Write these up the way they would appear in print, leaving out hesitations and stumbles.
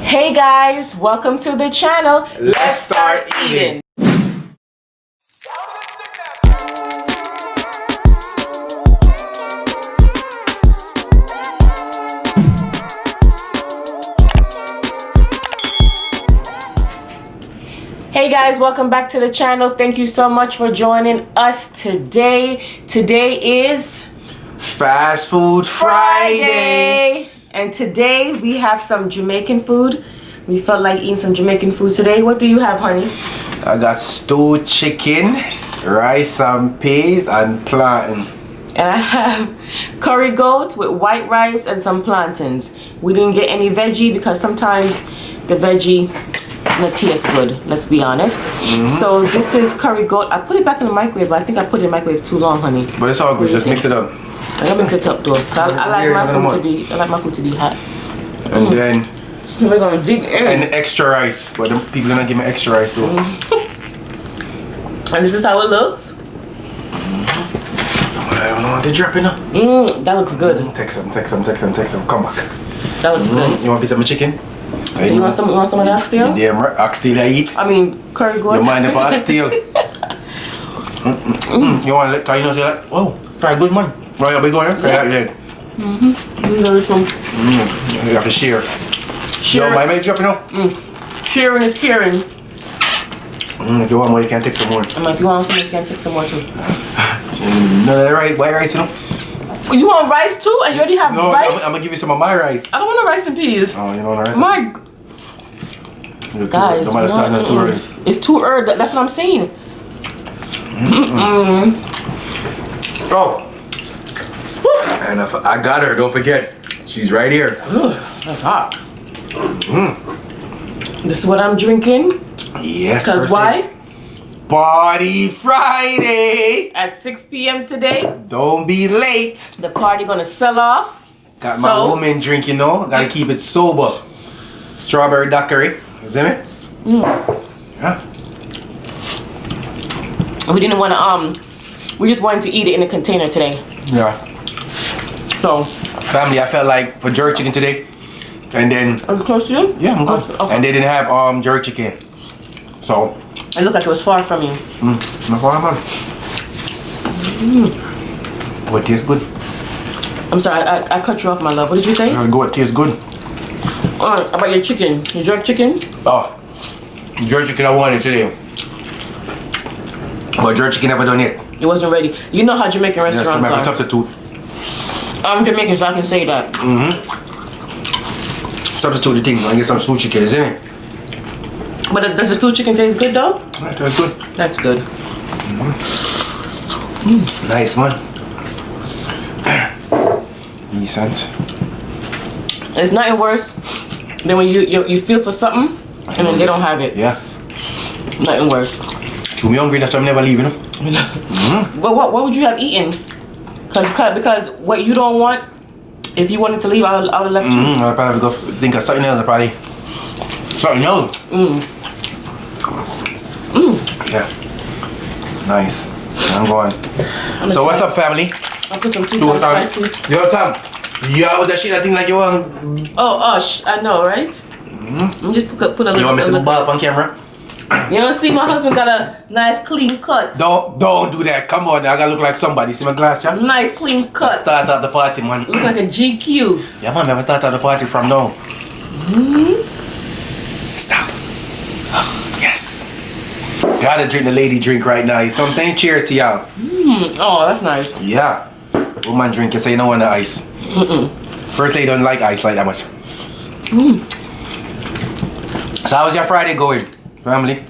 Hey guys, welcome to the channel. Let's start eating. Hey guys, welcome back to the channel. Thank you so much for joining us today. Today is Fast Food Friday. And today we have some Jamaican food. We felt like eating some Jamaican food today. What do you have, honey? I got stewed chicken, rice and peas, and plantain. And I have curry goat with white rice and some plantains. We didn't get any veggie because sometimes the veggie not taste good, let's be honest. So this is curry goat. I put it back in the microwave, but I think I put it in the microwave too long, honey. But it's all good, just mix it up. I gotta mix it up though. I like my food to be hot. And then we're gonna dig in. and extra rice. But the people don't give me extra rice though. And this is how it looks. I don't want to drop it now. That looks good. Take some. Come back. That looks good. You want a piece of my chicken? So you want some of the oxtail? Yeah, oxtail I eat. I mean curry goat. You mind the oxtail? You want to let you know that? Oh, very good man. Right, I'll be going. Yeah. You have to share. Share. You mind me dropping now? Sharing is caring. If you want more, you can take some more. If you want some, you can take some more too. No, white rice, you know? You want rice too? And you already have rice? I'm gonna give you some of my rice. I don't want no rice and peas. Oh, you don't want rice? Guys, don't matter, starting too early. It's too early. That's what I'm saying. Oh, and if I got her. Don't forget, she's right here. That's hot. This is what I'm drinking. Yes. Because why? Party Friday At 6 p.m. today. Don't be late. The party gonna sell off. Got my woman drink, you know. Gotta keep it sober. Strawberry daiquiri. You see me? Yeah. We didn't want to we just wanted to eat it in a container today. Yeah. So Family, I felt like for jerk chicken today, and then are you close to you? yeah, I'm good. Okay. And they didn't have jerk chicken, so It looked like it was far from you. no problem. But it tastes good. I'm sorry, I cut you off, my love. What did you say? Go, it tastes good. About your chicken. Your jerk chicken? Oh, jerk chicken I wanted today, but jerk chicken never done it. It wasn't ready. You know how Jamaican Yes, restaurants to make a are. substitute. I'm Jamaican, so I can say that. Substitute the thing and get some stewed chicken, isn't it? But does the stewed chicken taste good though? It tastes good. That's good. Nice man. Decent. It's nothing worse than when you feel for something and then they don't have it. Yeah. Nothing worse. To me hungry, that's why I'm never leaving. Well, what would you have eaten? Because what you don't want, if you wanted to leave, I would have left you. I'll probably go think of something else. Probably something else. Yeah. Nice. I'm going. So what's up, family? I'll put some 2 times spicy. Yo, Tom. Yo, that shit I think like you want. Oh, I know, right? Let me just put a little. You want me to ball up on camera? You don't see my husband got a nice clean cut. Don't do that. Come on, I gotta look like somebody. See my glass, champ? Nice clean cut. Start up the party, man. Look like a GQ. Yeah, man, never start up the party from now. Stop. Yes. Gotta drink the lady drink right now. So I'm saying cheers to y'all. Oh, that's nice. Yeah. Woman drink, you say you don't want the ice. First lady don't like ice like that much. So how's your Friday going, family?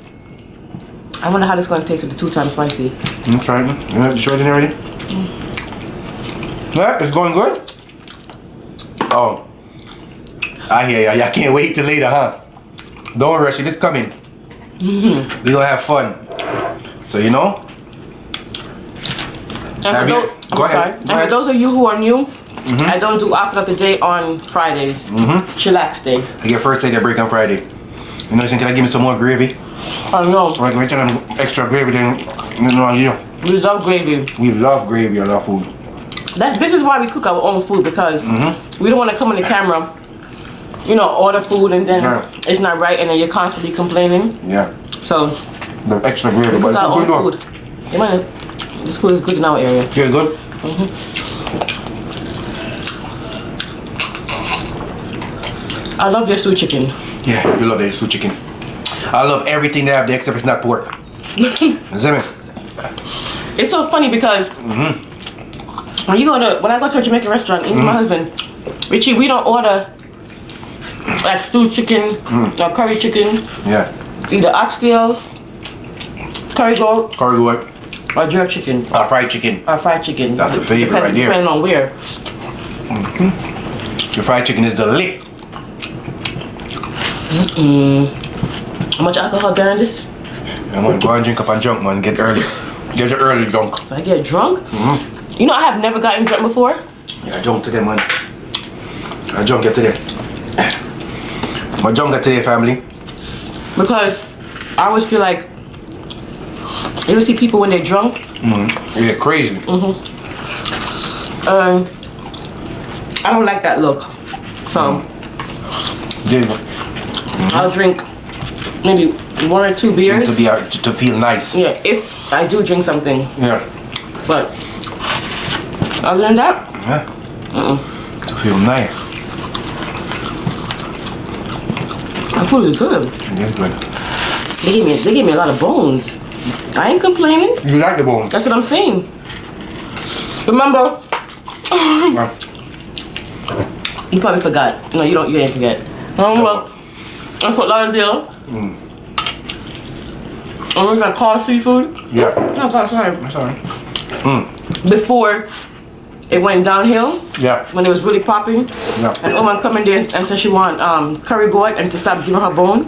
I wonder how this is going to taste with the 2 times spicy. Try it. You have the short in already? Yeah, it's going good. Oh. I hear ya. Y'all can't wait till later, huh? Don't rush it. It's coming. We're gonna have fun. So you know? And for those of you who are new, I don't do outfit of the day on Fridays. Chillax day. I get first day they break on Friday. You know, can I give me some more gravy? Oh no. Like, wait till them extra gravy then, you know, We love gravy. We love gravy on our food. This is why we cook our own food, because we don't want to come on the camera you know, order food and then Yeah. it's not right and then you're constantly complaining. Yeah. So, The extra gravy, but cook our it's good. own food. Yeah, man, this food is good in our area. Yeah, good. I love your stew chicken. Yeah, you love the stew chicken. I love everything they have there except it's not pork. You see me? It's so funny because when I go to a Jamaican restaurant, even my husband, Richie, we don't order like stewed chicken or curry chicken. Yeah. It's either oxtail, curry goat, Curry goat. or jerk chicken, Fried chicken. or fried chicken. That's the favorite right there. Depending on where. Your fried chicken is the lick. How much alcohol there in this? I'm gonna go and drink up and drunk, man. Get early. Get your early drunk. If I get drunk? You know, I have never gotten drunk before. Yeah, I drunk today, man. I drunk it today. I drunk it today, family. Because I always feel like, you ever see people when they're drunk? Yeah, crazy. I don't like that look. So, Yeah. I'll drink maybe 1 or 2 beers. To feel nice. Yeah, if I do drink something. Yeah. But, other than that, Yeah. To feel nice. the food is good. It is good. They gave me a lot of bones. I ain't complaining. You like the bone? That's what I'm saying. Remember? Yeah. You probably forgot. No, you don't. You didn't forget. Remember? I Fort Lauderdale. I was at Call Seafood. Yeah. No, sorry. That's alright. Before it went downhill, Yeah. when it was really popping, Yeah. and woman come in there and said she want curry goat and to stop giving her bone.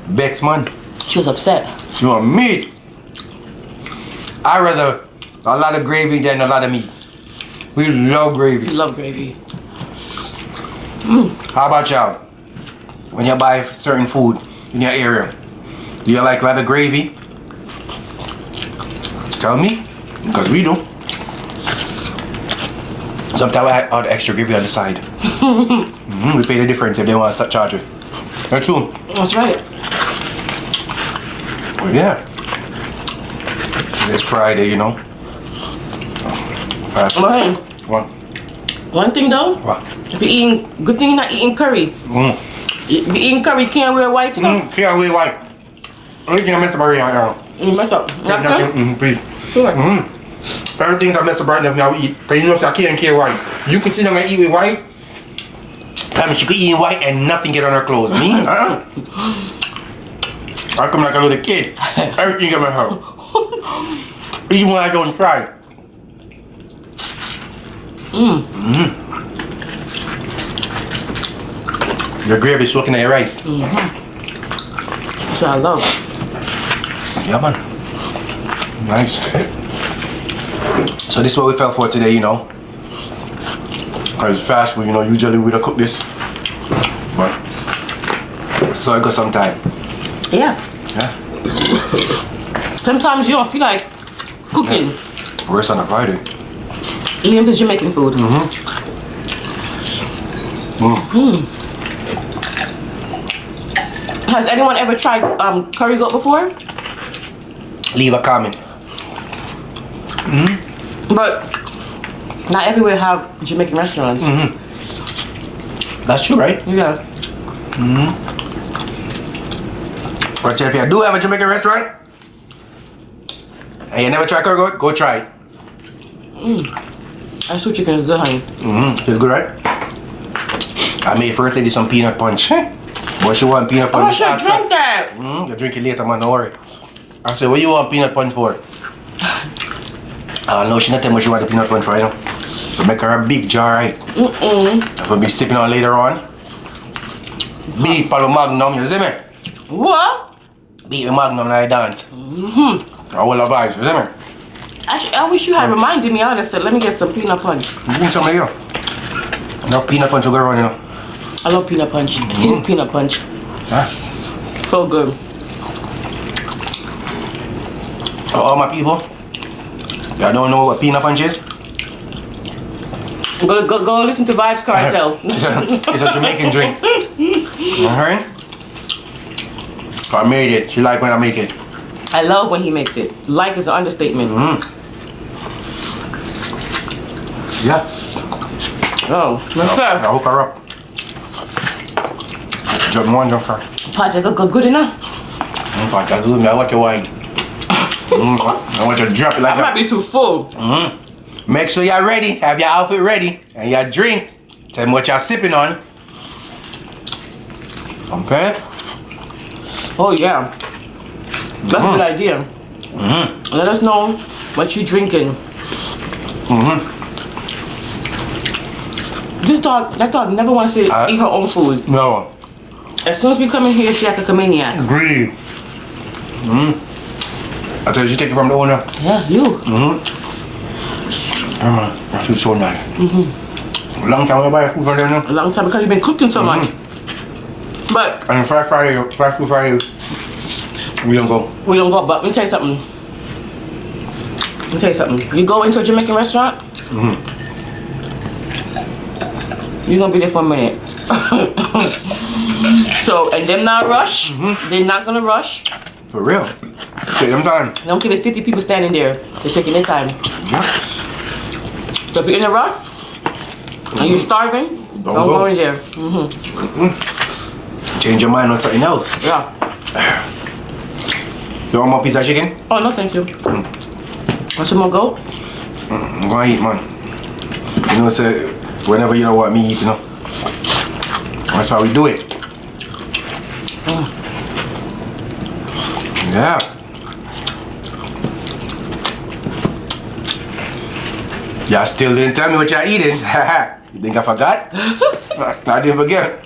Bex, man. She was upset. You want meat? I rather a lot of gravy than a lot of meat. We love gravy. Love gravy. How about y'all? When you buy certain food in your area, do you like a lot of gravy? Tell me, because we do. Sometimes I add extra gravy on the side. We pay the difference if they want to charge it. That's true. That's right. Yeah. It's Friday, you know. Fast. But hey, What? one thing though, What? if you're eating, good thing you're not eating curry. If you're eating curry, you can't wear white, you know? Can't wait, like. I can't miss the burger right now. You mess up. Napkin? Please. Sure. Everything that Mr. Burton does now eat. Because you know, I can't care white. You can sit down and eat with white. I mean, she could eat in white and nothing get on her clothes. Me? I come like a little kid. Everything get on her. Even when I go and try. Your gravy soaking in your rice. That's what I love. Yeah, man. Nice. So this is what we felt for today, you know. Cause fast food, you know, usually we don't cook this. But so it got some time. Yeah. Yeah. Sometimes you don't feel like cooking, Worse on a Friday. even if it's Jamaican food. Has anyone ever tried curry goat before? Leave a comment. But not everywhere have Jamaican restaurants. That's true, right? Yeah. But if you do have a Jamaican restaurant and you never tried curry goat, go try it. That stew chicken is good, honey. Feels good, right? I made first lady some peanut punch. But she want peanut Oh, I punch. should drink that. You drink it later, man, don't worry. I said, what you want peanut punch for? No, she not tell me what she want the peanut punch for, you know. So make her a big jar, right? We'll be sipping on later on. Beat Palo Magnum, you see me? What? Beat the Magnum like dance. All the vibes, you see me? Actually, I wish you had reminded me. I would have said, let me get some peanut punch. Bring some here. Enough peanut punch to go around, you know. I love peanut punch. His peanut punch. Huh? So good. All my people, y'all don't know what peanut punch is? Go listen to Vibes Cartel. It's a Jamaican drink. Alright? I made it. She like when I make it. I love when he makes it. Like is an understatement. Yeah. Oh, no I sir. hook her up. Jump one, jump her. Patrick, good enough. But that's good. I want your wine. I want you to drop it like I might be too full. Make sure y'all ready. Have your outfit ready. And your drink. Tell me what y'all sipping on. Okay? Oh yeah. That's a good idea. Let us know what you drinking. This dog, that dog never wants to eat her own food. No. As soon as we come in here, she acts like a maniac. Agree. I tell you, she take it from the owner. Yeah, you. That feels so nice. Long time I buy food for them now. A long time because you've been cooking so much. But And fast food Friday, we don't go. we don't go. But let me tell you something. You go into a Jamaican restaurant, you're gonna be there for a minute. So, and them not rush. They're not gonna rush. For real. Take them time. Don't give us 50 people standing there. They're taking their time. Yeah. So if you're in a rush and you're starving, don't go in there. Change your mind on something else. Yeah. You want more piece of chicken? Oh no, thank you. Want some more goat? I'm gonna eat, man. You know, say whenever you don't want me eat, you know. That's how we do it. Yeah. Y'all still didn't tell me what y'all eating. You think I forgot? I didn't forget.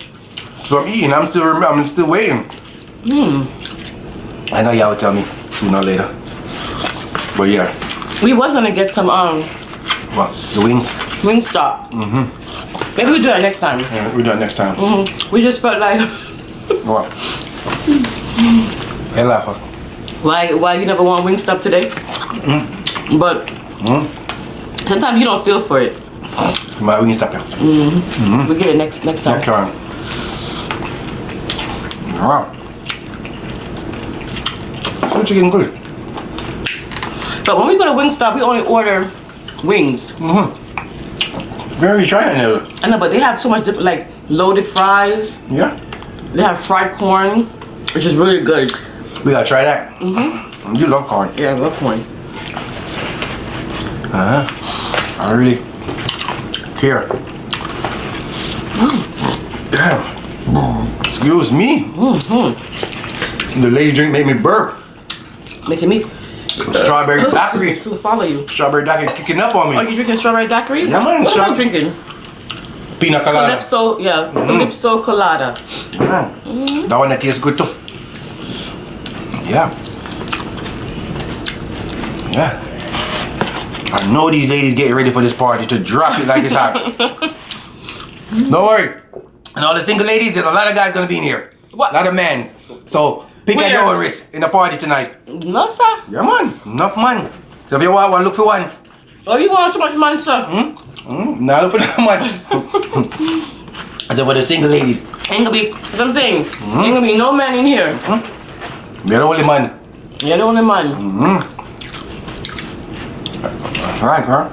So I'm eating. I'm still waiting. I know y'all will tell me sooner or later. But yeah. We was gonna get some What? The wings? Wingstop. Maybe we'll do that next time. Yeah, we'll do it next time. We just felt like What? Hey, laugh. why you never want Wingstop today? But sometimes you don't feel for it. My wings stop here. We get it next time. Next time. Alright. So chicken good. But when we go to Wingstop, we only order wings. Where are you trying to? I know, but they have so much different, like loaded fries. Yeah. They have fried corn, which is really good. We gotta try that. You love corn. Yeah, I love corn. I really care. Damn. Excuse me. The lady drink made me burp. Making me Strawberry daiquiri. soon follow you. Strawberry daiquiri kicking up on me. Are you drinking strawberry daiquiri? Yeah, man, What am I sure. drinking? Pina colada. Calypso, yeah. Calypso colada. That one that tastes good too. Yeah. Yeah. I know these ladies getting ready for this party to drop it like it's hot. Don't worry. And all the single ladies, there's a lot of guys gonna be in here. What? A lot of men. So pick at your own risk in the party tonight. No, sir. Yeah, man. Enough man. So if you want one, look for one. Oh, you want too much man, sir? Now look for that one. I said for the single ladies. Ain't gonna be, as I'm saying, ain't gonna be no man in here. You're the only man. You're the only man. Alright, girl.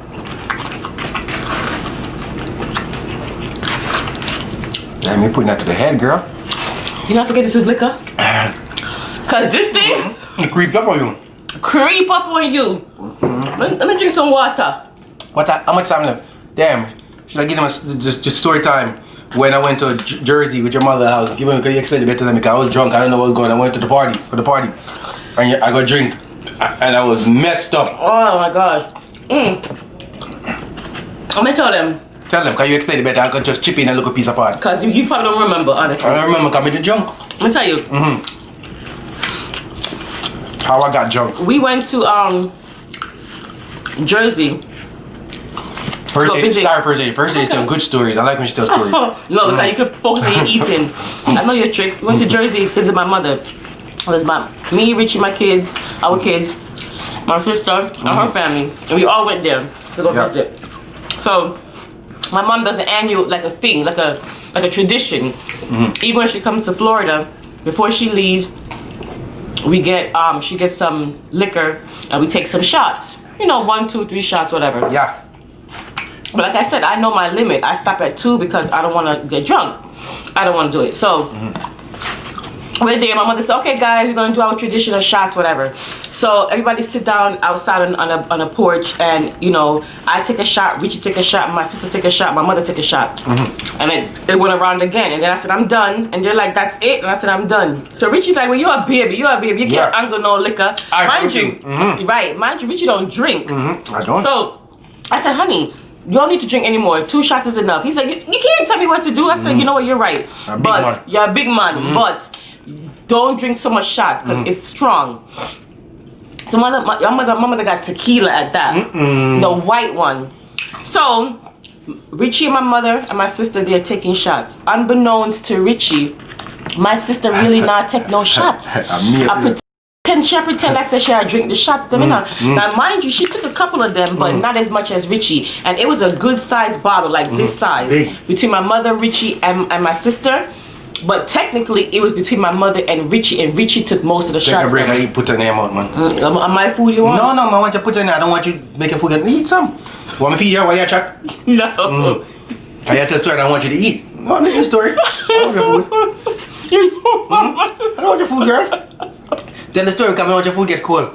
Damn, you're putting that to the head, girl. You not forget this is liquor? Cause this thing It creeps up on you. creep up on you. Let me drink some water. How much time left? Damn. Should I give them just story time? When I went to Jersey with your mother's house, give them, you explain it better than me, because I was drunk, I don't know what was going on. I went to the party, and I got drink, and I was messed up. Oh my gosh. I'm gonna tell them. Tell them, because you explain it better, I could just chip in and look a piece apart. Cause you probably don't remember, honestly. I don't remember coming to drunk. I'm gonna tell you. How I got drunk. We went to Jersey. First day is still good stories. I like when she tells stories. No, because you can focus on your eating. I know your trick. We went to Jersey to visit my mother. It was me, Richie, my kids, our kids, my sister, and her family. And we all went there to go visit. So, my mom does an annual, like a thing, like a like a tradition. Even when she comes to Florida, before she leaves, we get she gets some liquor and we take some shots. You know, 1, 2, 3 shots, whatever. Yeah. But like I said, I know my limit. I stop at 2 because I don't want to get drunk. I don't want to do it. So we're there. My mother said, "Okay, guys, we're gonna do our traditional shots, whatever." So everybody sit down outside on a porch, and you know, I take a shot, Richie take a shot, my sister take a shot, my mother take a shot, and it went around again. And then I said, "I'm done," and they're like, "That's it," and I said, "I'm done." So Richie's like, "Well, you're a baby, you can't handle no liquor." Mind you, right? Mind you, Richie don't drink. I don't. So I said, "Honey, you don't need to drink anymore. 2 shots is enough." He said, you can't tell me what to do." I said, "You know what? You're right. But you're a big man, but don't drink so much shots because it's strong." So my mother got tequila at that, the white one. So Richie and my mother and my sister, they're taking shots. Unbeknownst to Richie, my sister really not take no shots. She pretend like she had drink the shots. Now mind you, she took a couple of them, but not as much as Richie. And it was a good size bottle, like this size, between my mother, Richie, and my sister. But technically, it was between my mother and Richie took most of the shots. Take a break and you put your name out, man. My food you want? No, I want you to put your name. I don't want you to make your food. Eat some. Want me to feed you while you chat? No. I have to story and I want you to eat. No, this is the story. I want your food. I don't want your food, girl. Tell the story because I want your food get cold.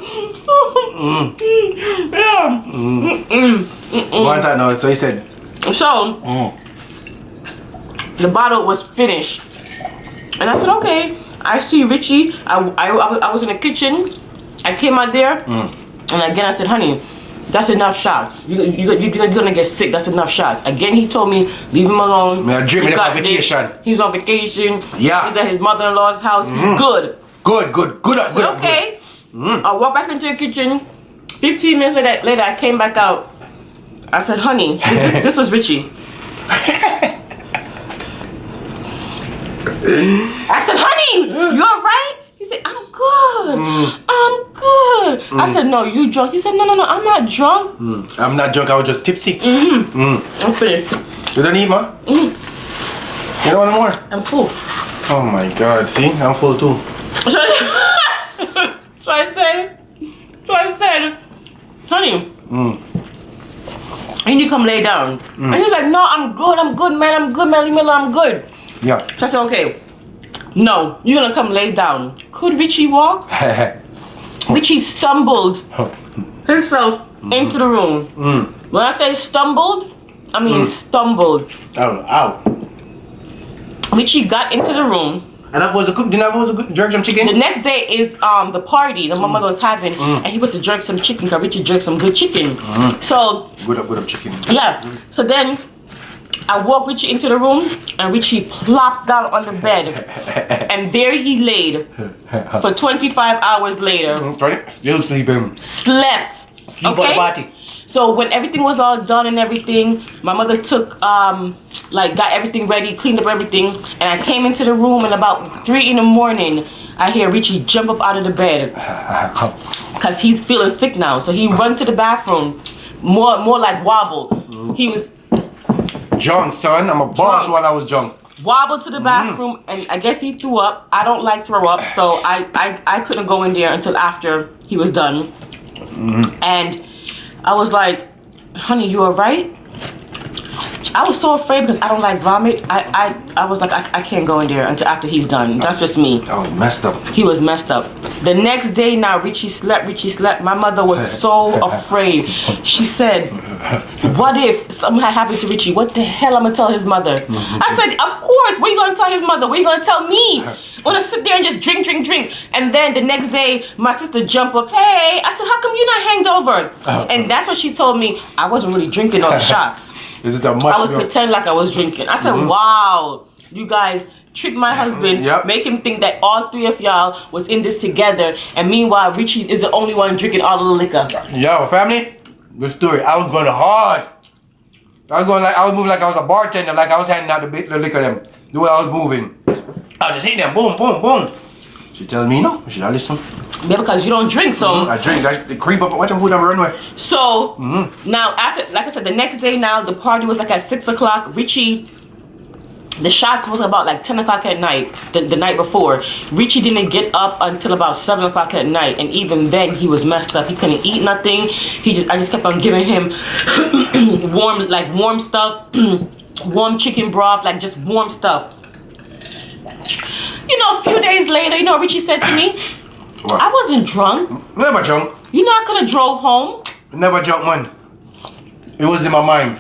What that now? So he said. So, the bottle was finished. And I said, okay. I see Richie. I was in the kitchen. I came out there. And again, I said, honey, that's enough shots. You're gonna get sick. That's enough shots. Again, he told me, leave him alone. Man, dreaming about vacation. He's on vacation. Yeah. He's at his mother-in-law's house. Good. Good. I said, okay. I walked back into the kitchen. 15 minutes later, I came back out. I said, honey, this was Richie. I said, honey, you alright? He said, I'm good. I'm good. I said, no, you drunk. He said, no, I'm not drunk. I'm not drunk, I was just tipsy. I'm finished. You don't eat, man? You don't want more? I'm full. Oh my God, see? I'm full too. So I said, honey, you need to come lay down. And he's like, no, I'm good, man, leave me alone, I'm good. Yeah. So I said, okay, no, you're gonna come lay down. Could Richie walk? Richie stumbled himself into the room. When I say stumbled, I mean stumbled. Ow. Richie got into the room. And that was a cook. Didn't I was a jerk some chicken? The next day is the party that my mother was having, and he was to jerk some chicken because Richie jerked some good chicken. So good up chicken. Yeah. So then I walked Richie into the room, and Richie plopped down on the bed, and there he laid for 25 hours later. Still sleeping. Slept. Sleep on the party. So when everything was all done and everything, my mother took got everything ready, cleaned up everything, and I came into the room, and about 3 in the morning, I hear Richie jump up out of the bed because he's feeling sick now. So he run to the bathroom, more like wobble. He was drunk, son. I'm a boss while I was drunk. Wobbled to the bathroom, and I guess he threw up. I don't like throw up, so I couldn't go in there until after he was done. And I was like, honey, you alright? I was so afraid because I don't like vomit. I was like, I can't go in there until after he's done. That's just me. I was messed up. He was messed up. The next day now, Richie slept. My mother was so afraid. She said, what if something had happened to Richie? What the hell I'm gonna tell his mother? I said, of course, what are you gonna tell his mother? What are you gonna tell me? I'm gonna sit there and just drink. And then the next day, my sister jumped up, hey, I said, how come you're not hanged over? And that's what she told me. I wasn't really drinking all the shots. I would pretend like I was drinking. I said, wow, you guys tricked my husband, make him think that all 3 of y'all was in this together, and meanwhile Richie is the only one drinking all of the liquor. Yo, family, good story. I was going hard. I was moving like I was a bartender, like I was handing out the liquor them. The way I was moving. I was just hitting them, boom, boom, boom. She tells me no, should I listen? Yeah, because you don't drink, so I drink. I creep up. Watch them put on the runway. So now after, like I said, the next day now the party was like at 6 o'clock. Richie The shots was about like 10 o'clock at night, the night before. Richie didn't get up until about 7 o'clock at night, and even then he was messed up. He couldn't eat nothing. I just kept on giving him warm stuff, warm chicken broth, like just warm stuff. You know, a few days later, you know what Richie said to me? What? I wasn't drunk. Never drunk. You know I could have drove home. Never drunk, man. It was in my mind.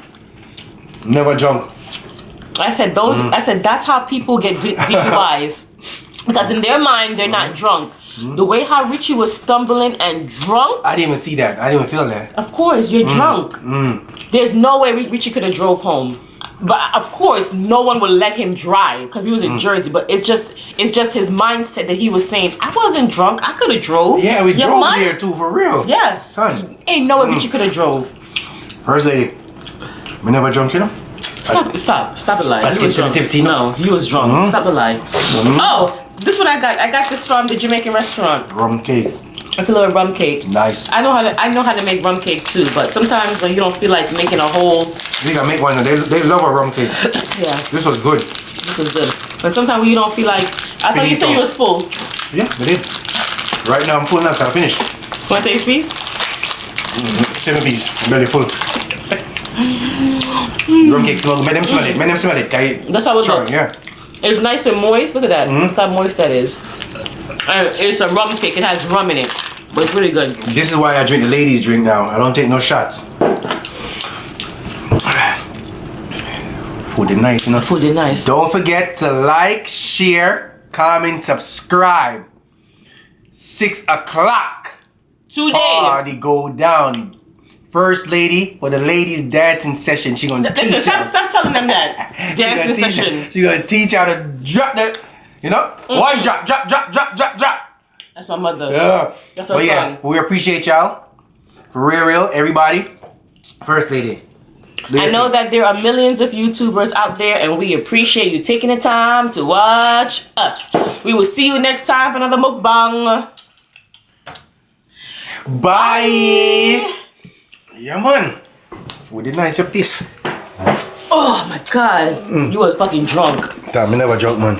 Never drunk. I said that's how people get DUIs, because in their mind they're not drunk. The way how Richie was stumbling and drunk. I didn't even see that. I didn't even feel that. Of course, you're drunk. There's no way Richie could have drove home. But of course, no one would let him drive because he was in Jersey. But it's just his mindset that he was saying, I wasn't drunk. I could have drove. Yeah, we drove there too, for real. Yeah, son. Ain't no way Richie could have drove. First lady, we never drunk, you know. Stop the lie. You was drunk. Tipsy, no, you was drunk. Stop the lie. Oh, this is what I got. I got this from the Jamaican restaurant. Rum cake. It's a little rum cake. Nice. I know how to make rum cake too, but sometimes when you don't feel like making a whole. We gotta make one. They love a rum cake. Yeah. This was good. This was good. But sometimes when you don't feel like, I thought you said you was full. Yeah, I did. Right now I'm full now. I finished. Want to taste piece? 7 piece. Belly full. Rum cake smell. Make them smell it. Make them smell it. That's how it looks. Yeah. It's nice and moist. Look at that. Look how moist that is. And it's a rum cake. It has rum in it, but it's really good. This is why I drink the ladies' drink now. I don't take no shots. Food is nice, you know. Food is nice. Don't forget to like, share, comment, subscribe. 6 o'clock. Today. Party go down. First lady for the ladies dancing session. She gonna teach you. Stop telling them that. Dancing session. She gonna teach you how to drop that. You know, one drop. That's my mother. Yeah. That's our son. We appreciate y'all. For real, everybody. First lady. I know that there are millions of YouTubers out there, and we appreciate you taking the time to watch us. We will see you next time for another mukbang. Bye. Yeah, man. Food is nice, your piece. Oh my God, you was fucking drunk. Damn, I never drunk, man.